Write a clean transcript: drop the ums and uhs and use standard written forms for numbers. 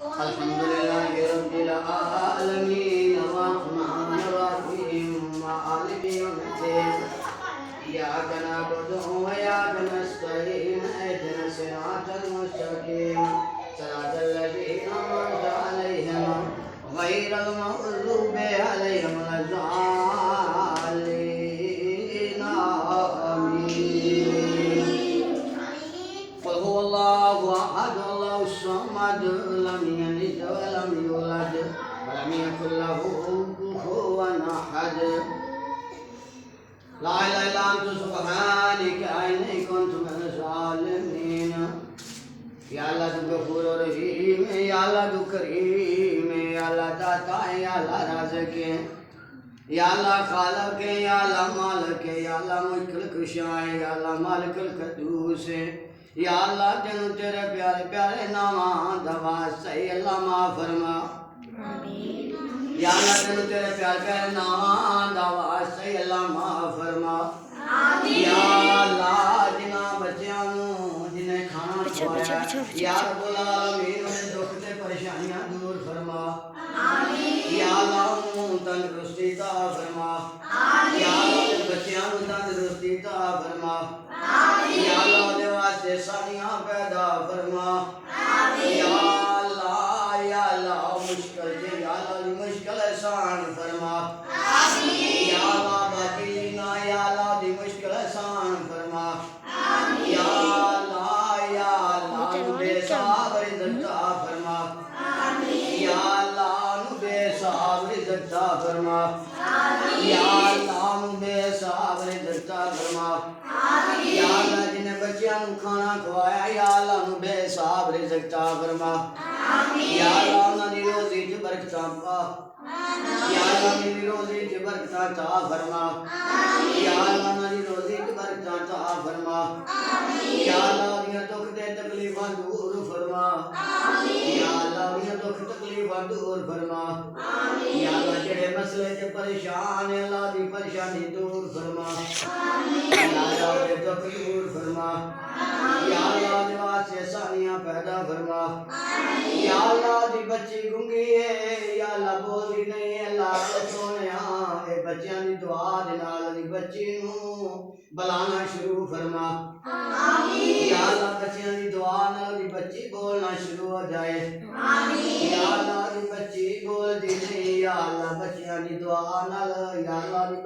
अल्हम्दुलिल्लाहि रब्बिल आलमीन अर्रहमानिर रहीम मालिकि यौमिद्दीन इय्याका नअबुदु व इय्याका नस्तईन इहदिना सिरातल मुस्तकीम सिरातल लज़ीना अनअमता अलैहिम गैरिल मग़्ज़ूबि अलैहिम वलद्दाल्लीन आमीन। क़ुल हुवल्लाहु अहद अल्लाहुस समद लम यलिद व लम यूलद व लम यकुल लहू कुफुवन अहद। ला इलाहा इल्ला अंत सुब्हानका इन्नी कुन्तु मिनज़ ज़ालिमीन। या अल्लाह तू गफूर और रहीम है, या अल्लाह तू करीम है, या अल्लाह दाता है, या अल्लाह राज़िक़ है, या अल्लाह खालिक़ है, या अल्लाह मालिक है, या अल्लाह मुल्कुल कुशा है, या अल्लाह मालिकुल कुद्दूस है। या अल्लाह तेनू तेरे प्यारे प्यारे नामां दा वास्ता है अल्लाह माफ़ फरमा। आमीन। या अल्लाह तेनू तेरे प्यारे प्यारे नामां दा वास्ता है अल्लाह माफ़ फरमा। आमीन। या अल्लाह जिन्हां बच्चियां नू जिन्हें खाना खवाया या रब्बुल आलमीन उन्हें दुख ते परेशानियां दूर फरमा। आमीन। या अल्लाह उन्हें तंदुरुस्ती अता फरमा। आमीन। या अल्लाह बच्चियां नू तंदुरुस्ती अता फरमा। आमीन। या अल्लाह दे वास्ते सानियां पैदा फरमा। आमीन। या अल्लाह मुश्किल जे या अल्लाह दी मुश्किल आसान फरमा। आमीन। या अल्लाह बाकी ना या अल्लाह दी मुश्किल आसान फरमा। आमीन। या अल्लाह बेसाब रिज़्क़ अता फरमा। आमीन। या अल्लाह बेसाब रिज़्क़ अता फरमा। आमीन। या अल्लाह बेसाब रिज़्क़ अता फरमा। आमीन। या अल्लाह जिन्हें बच्चियां नू खाना खवाया या अल्लाह नू बेसाब रिज़्क़ अता फरमा। आमीन। या अल्लाह उन्हां दी रोज़ी च बरकतां पा। आमीन। या अल्लाह उन्हां दी रोज़ी च बरकतां अता फरमा। आमीन। या अल्लाह उन्हां दी रोज़ी च बरकतां अता फरमा। आमीन। या अल्लाह उन्हां दुख ते तकलीफां दूर फरमा। आमीन। या अल्लाह उन्हां दुख तकलीफां दूर फरमा। आमीन। या अल्लाह जेड़े मसले च परेशान है अल्लाह दी परेशानी दूर फरमा। आमीन। या अल्लाह दे दुख दूर फरमा। आमीन। या अल्लाह दे वास्ते आसानियां पैदा फरमा। आमीन। या अल्लाह दी बच्ची गूंगी है या अल्लाह बोलदी नहीं है अल्लाह सोनिया ए बच्चियां दी दुआ दे नाल दी बच्ची नू बुलाना शुरू फरमा। आमीन। या अल्लाह बच्चियां दी दुआ नाल दी बच्ची बोलना शुरू हो जाए। आमीन। या अल्लाह दी बच्ची बोलदी नहीं या अल्लाह बच्चियां दी दुआ नाल या अल्लाह दी